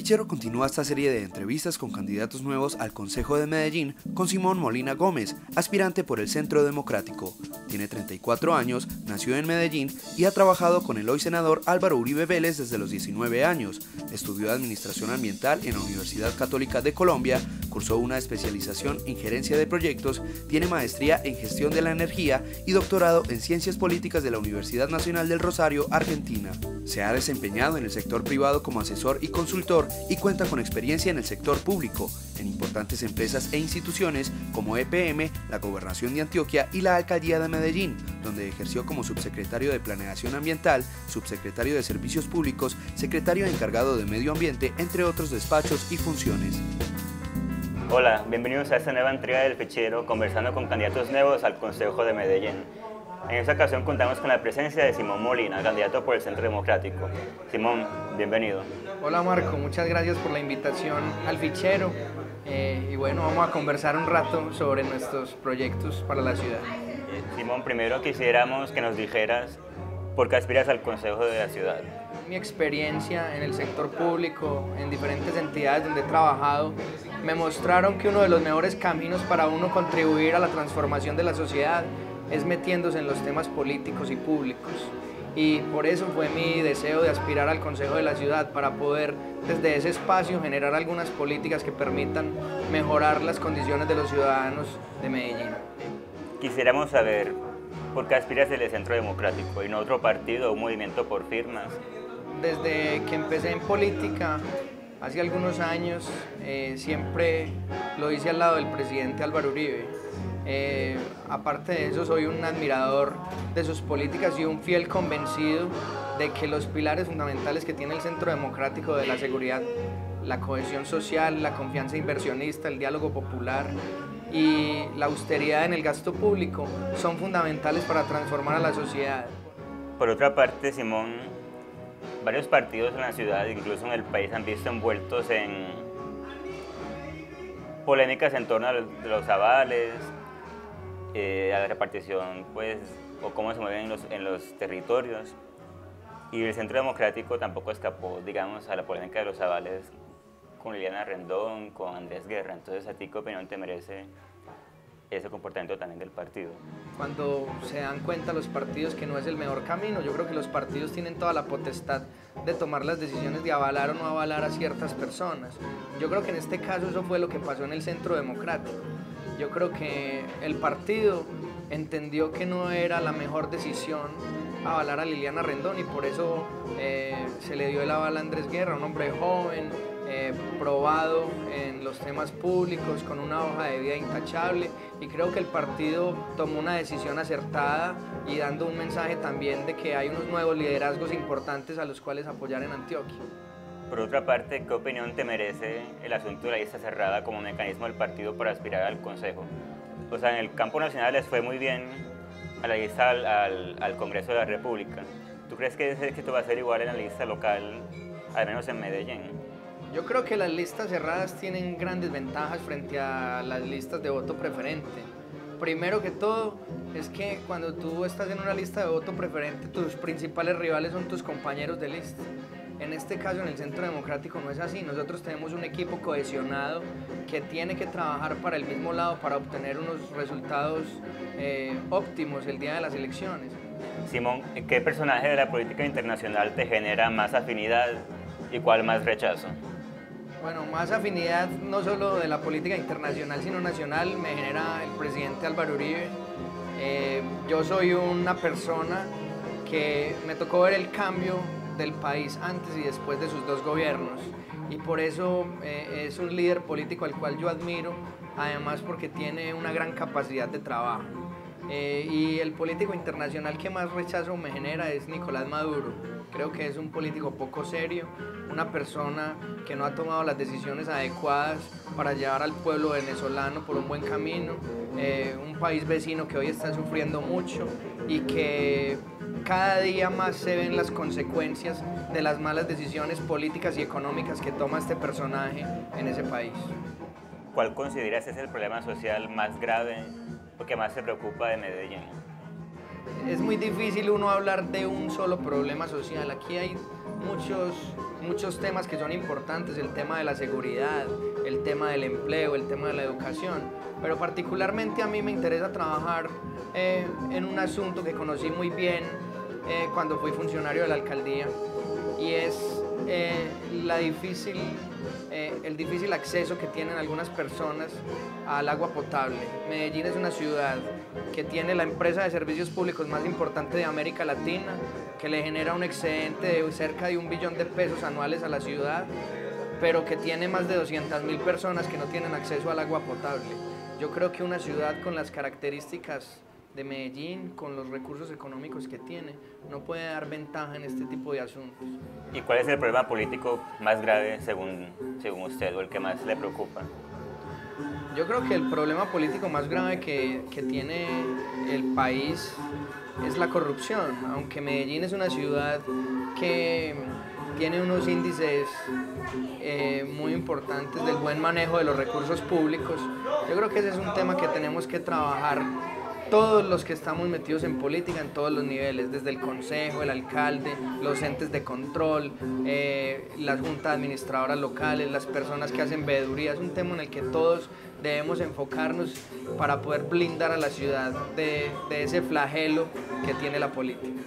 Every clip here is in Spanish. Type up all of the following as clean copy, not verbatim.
Fichero continúa esta serie de entrevistas con candidatos nuevos al Concejo de Medellín con Simón Molina Gómez, aspirante por el Centro Democrático. Tiene 34 años, nació en Medellín y ha trabajado con el hoy senador Álvaro Uribe Vélez desde los 19 años. Estudió Administración Ambiental en la Universidad Católica de Colombia, cursó una especialización en Gerencia de Proyectos, tiene maestría en Gestión de la Energía y doctorado en Ciencias Políticas de la Universidad Nacional del Rosario, Argentina. Se ha desempeñado en el sector privado como asesor y consultor y cuenta con experiencia en el sector público, en importantes empresas e instituciones como EPM, la Gobernación de Antioquia y la Alcaldía de Medellín, donde ejerció como subsecretario de Planeación Ambiental, subsecretario de Servicios Públicos, secretario encargado de Medio Ambiente, entre otros despachos y funciones. Hola, bienvenidos a esta nueva entrega del Fichero, conversando con candidatos nuevos al Concejo de Medellín. En esta ocasión contamos con la presencia de Simón Molina, candidato por el Centro Democrático. Simón, bienvenido. Hola Marco, muchas gracias por la invitación al Fichero. Y bueno, vamos a conversar un rato sobre nuestros proyectos para la ciudad. Simón, primero quisiéramos que nos dijeras por qué aspiras al Consejo de la ciudad. Mi experiencia en el sector público, en diferentes entidades donde he trabajado, me mostraron que uno de los mejores caminos para uno contribuir a la transformación de la sociedad es metiéndose en los temas políticos y públicos. Y por eso fue mi deseo de aspirar al Consejo de la Ciudad, para poder desde ese espacio generar algunas políticas que permitan mejorar las condiciones de los ciudadanos de Medellín. Quisiéramos saber por qué aspiras al Centro Democrático y no otro partido o un movimiento por firmas. Desde que empecé en política, hace algunos años, siempre lo hice al lado del presidente Álvaro Uribe. Aparte de eso, soy un admirador de sus políticas y un fiel convencido de que los pilares fundamentales que tiene el Centro Democrático de la seguridad, la cohesión social, la confianza inversionista, el diálogo popular y la austeridad en el gasto público son fundamentales para transformar a la sociedad. Por otra parte, Simón, varios partidos en la ciudad, incluso en el país, han visto envueltos en polémicas en torno a los avales, a la repartición, pues, o cómo se mueven en los territorios. Y el Centro Democrático tampoco escapó, digamos, a la polémica de los avales con Liliana Rendón, con Andrés Guerra. Entonces, ¿a ti qué opinión te merece ese comportamiento también del partido? Cuando se dan cuenta los partidos que no es el mejor camino, yo creo que los partidos tienen toda la potestad de tomar las decisiones de avalar o no avalar a ciertas personas. Yo creo que en este caso eso fue lo que pasó en el Centro Democrático. Yo creo que el partido entendió que no era la mejor decisión avalar a Liliana Rendón y por eso se le dio el aval a Andrés Guerra, un hombre joven, probado en los temas públicos, con una hoja de vida intachable, y creo que el partido tomó una decisión acertada y dando un mensaje también de que hay unos nuevos liderazgos importantes a los cuales apoyar en Antioquia. Por otra parte, ¿qué opinión te merece el asunto de la lista cerrada como mecanismo del partido para aspirar al Consejo? O sea, en el campo nacional les fue muy bien a la lista al Congreso de la República. ¿Tú crees que esto va a ser igual en la lista local, al menos en Medellín? Yo creo que las listas cerradas tienen grandes ventajas frente a las listas de voto preferente. Primero que todo, es que cuando tú estás en una lista de voto preferente, tus principales rivales son tus compañeros de lista. En este caso, en el Centro Democrático no es así. Nosotros tenemos un equipo cohesionado que tiene que trabajar para el mismo lado para obtener unos resultados óptimos el día de las elecciones. Simón, ¿qué personaje de la política internacional te genera más afinidad y cuál más rechazo? Bueno, más afinidad no solo de la política internacional, sino nacional, me genera el presidente Álvaro Uribe. Yo soy una persona que me tocó ver el cambio del país antes y después de sus dos gobiernos, y por eso es un líder político al cual yo admiro, además porque tiene una gran capacidad de trabajo. Y el político internacional que más rechazo me genera es Nicolás Maduro. Creo que es un político poco serio, una persona que no ha tomado las decisiones adecuadas para llevar al pueblo venezolano por un buen camino, un país vecino que hoy está sufriendo mucho y que cada día más se ven las consecuencias de las malas decisiones políticas y económicas que toma este personaje en ese país. ¿Cuál consideras es el problema social más grave o que más se preocupa de Medellín? Es muy difícil uno hablar de un solo problema social. Aquí hay muchos temas que son importantes, el tema de la seguridad, el tema del empleo, el tema de la educación, pero particularmente a mí me interesa trabajar en un asunto que conocí muy bien cuando fui funcionario de la alcaldía, y es el difícil acceso que tienen algunas personas al agua potable. Medellín es una ciudad que tiene la empresa de servicios públicos más importante de América Latina, que le genera un excedente de cerca de 1 billón de pesos anuales a la ciudad, pero que tiene más de 200.000 personas que no tienen acceso al agua potable. Yo creo que una ciudad con las características de Medellín, con los recursos económicos que tiene, no puede dar ventaja en este tipo de asuntos. ¿Y cuál es el problema político más grave según usted, o el que más le preocupa? Yo creo que el problema político más grave que tiene el país es la corrupción. Aunque Medellín es una ciudad que tiene unos índices muy importantes del buen manejo de los recursos públicos, yo creo que ese es un tema que tenemos que trabajar todos los que estamos metidos en política en todos los niveles, desde el consejo, el alcalde, los entes de control, las juntas administradoras locales, las personas que hacen veeduría. Es un tema en el que todos debemos enfocarnos para poder blindar a la ciudad de ese flagelo que tiene la política.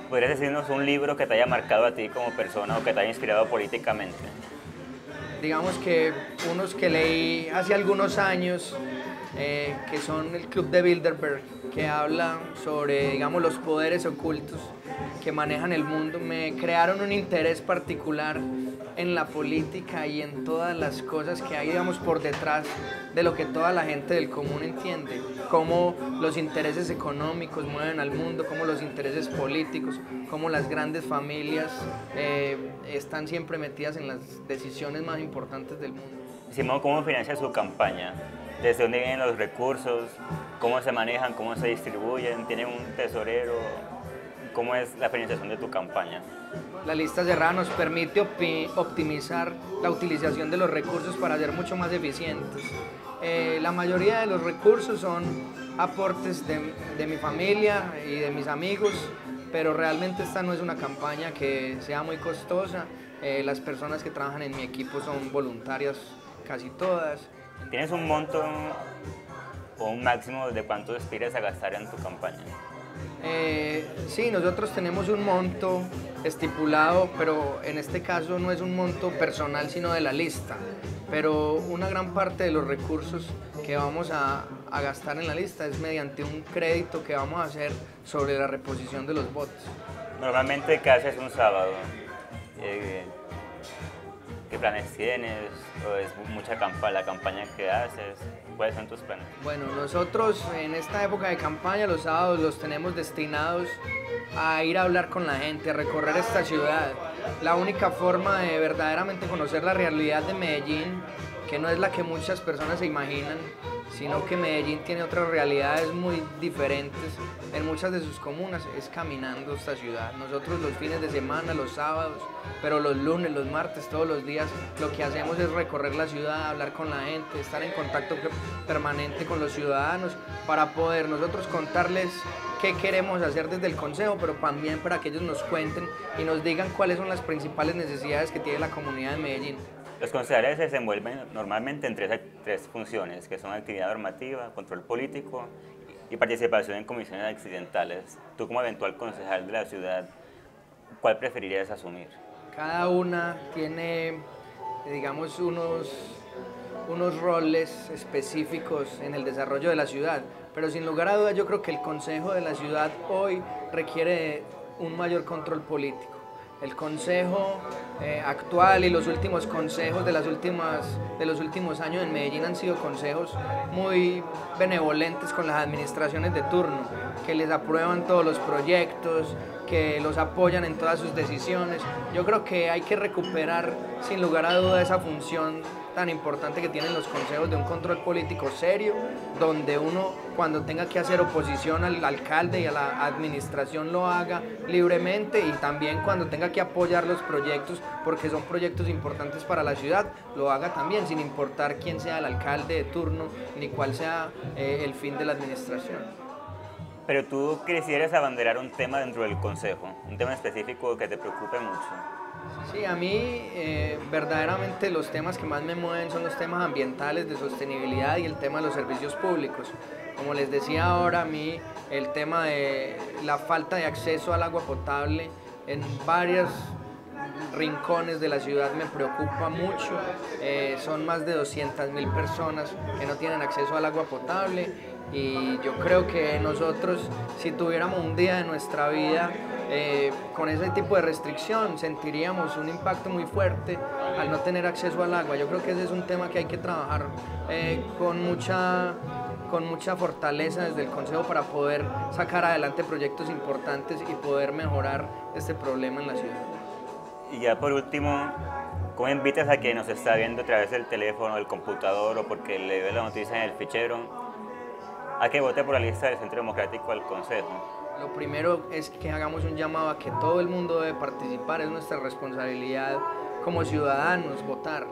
¿Podrías decirnos un libro que te haya marcado a ti como persona o que te haya inspirado políticamente? Digamos que unos que leí hace algunos años, que son el Club de Bilderberg, que habla sobre, digamos, los poderes ocultos que manejan el mundo, me crearon un interés particular en la política y en todas las cosas que hay, digamos, por detrás de lo que toda la gente del común entiende, cómo los intereses económicos mueven al mundo, cómo los intereses políticos, cómo las grandes familias están siempre metidas en las decisiones más importantes del mundo. Simón, ¿cómo financia su campaña? ¿Desde dónde vienen los recursos? ¿Cómo se manejan? ¿Cómo se distribuyen? ¿Tienen un tesorero? ¿Cómo es la financiación de tu campaña? La lista cerrada nos permite optimizar la utilización de los recursos para ser mucho más eficientes. La mayoría de los recursos son aportes de mi familia y de mis amigos, pero realmente esta no es una campaña que sea muy costosa. Las personas que trabajan en mi equipo son voluntarias, casi todas. ¿Tienes un monto o un máximo de cuánto aspiras a gastar en tu campaña? Sí, nosotros tenemos un monto estipulado, pero en este caso no es un monto personal, sino de la lista. Pero una gran parte de los recursos que vamos a gastar en la lista es mediante un crédito que vamos a hacer sobre la reposición de los votos. Normalmente, ¿qué haces un sábado? ¿Qué planes tienes? ¿O es mucha la campaña que haces? ¿Cuáles son tus planes? Bueno, nosotros en esta época de campaña los sábados los tenemos destinados a ir a hablar con la gente, a recorrer esta ciudad. La única forma de verdaderamente conocer la realidad de Medellín, que no es la que muchas personas se imaginan, sino que Medellín tiene otras realidades muy diferentes en muchas de sus comunas, es caminando esta ciudad. Nosotros los fines de semana, los sábados, pero los lunes, los martes, todos los días, lo que hacemos es recorrer la ciudad, hablar con la gente, estar en contacto permanente con los ciudadanos para poder nosotros contarles qué queremos hacer desde el Consejo, pero también para que ellos nos cuenten y nos digan cuáles son las principales necesidades que tiene la comunidad de Medellín. Los concejales se desenvuelven normalmente en tres funciones, que son actividad normativa, control político y participación en comisiones accidentales. Tú, como eventual concejal de la ciudad, ¿cuál preferirías asumir? Cada una tiene, digamos, unos roles específicos en el desarrollo de la ciudad, pero sin lugar a dudas yo creo que el Consejo de la ciudad hoy requiere un mayor control político. El consejo actual y los últimos consejos de los últimos años en Medellín han sido consejos muy benevolentes con las administraciones de turno, que les aprueban todos los proyectos, que los apoyan en todas sus decisiones. Yo creo que hay que recuperar sin lugar a duda esa función tan importante que tienen los consejos de un control político serio, donde uno cuando tenga que hacer oposición al alcalde y a la administración lo haga libremente, y también cuando tenga que apoyar los proyectos porque son proyectos importantes para la ciudad, lo haga también sin importar quién sea el alcalde de turno ni cuál sea el fin de la administración. Pero tú quisieras abanderar un tema dentro del consejo, un tema específico que te preocupe mucho. Sí, a mí verdaderamente los temas que más me mueven son los temas ambientales, de sostenibilidad y el tema de los servicios públicos. Como les decía ahora, a mí el tema de la falta de acceso al agua potable en varios rincones de la ciudad me preocupa mucho. Son más de 200.000 personas que no tienen acceso al agua potable y yo creo que nosotros, si tuviéramos un día de nuestra vida con ese tipo de restricción, sentiríamos un impacto muy fuerte al no tener acceso al agua. Yo creo que ese es un tema que hay que trabajar con mucha fortaleza desde el Consejo para poder sacar adelante proyectos importantes y poder mejorar este problema en la ciudad. Y ya por último, ¿cómo invitas a quien nos está viendo a través del teléfono, del computador o porque le ve la noticia en el fichero a que vote por la lista del Centro Democrático al Consejo? Lo primero es que hagamos un llamado a que todo el mundo debe participar, es nuestra responsabilidad como ciudadanos votar.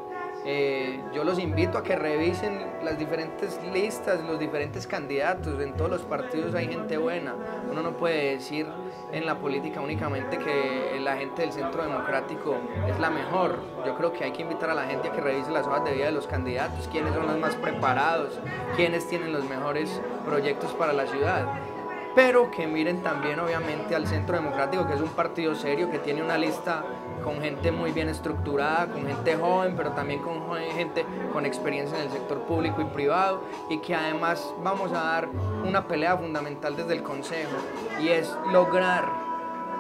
Yo los invito a que revisen las diferentes listas, los diferentes candidatos. En todos los partidos hay gente buena. Uno no puede decir en la política únicamente que la gente del Centro Democrático es la mejor. Yo creo que hay que invitar a la gente a que revise las hojas de vida de los candidatos, quiénes son los más preparados, quiénes tienen los mejores proyectos para la ciudad. Pero que miren también obviamente al Centro Democrático, que es un partido serio, que tiene una lista con gente muy bien estructurada, con gente joven, pero también con gente con experiencia en el sector público y privado, y que además vamos a dar una pelea fundamental desde el Consejo, y es lograr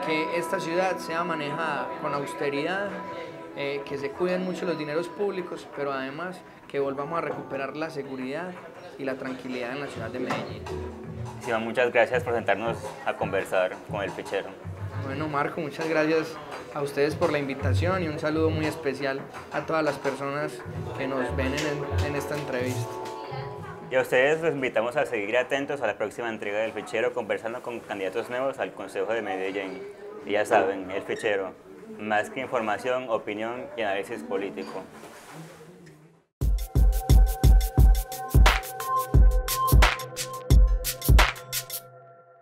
que esta ciudad sea manejada con austeridad, que se cuiden mucho los dineros públicos, pero además que volvamos a recuperar la seguridad y la tranquilidad en la ciudad de Medellín. Sí, muchas gracias por sentarnos a conversar con el fichero. Bueno, Marco, muchas gracias a ustedes por la invitación y un saludo muy especial a todas las personas que nos ven en esta entrevista. Y a ustedes los invitamos a seguir atentos a la próxima entrega del fichero conversando con candidatos nuevos al Consejo de Medellín. Y ya saben, el fichero, más que información, opinión y análisis político.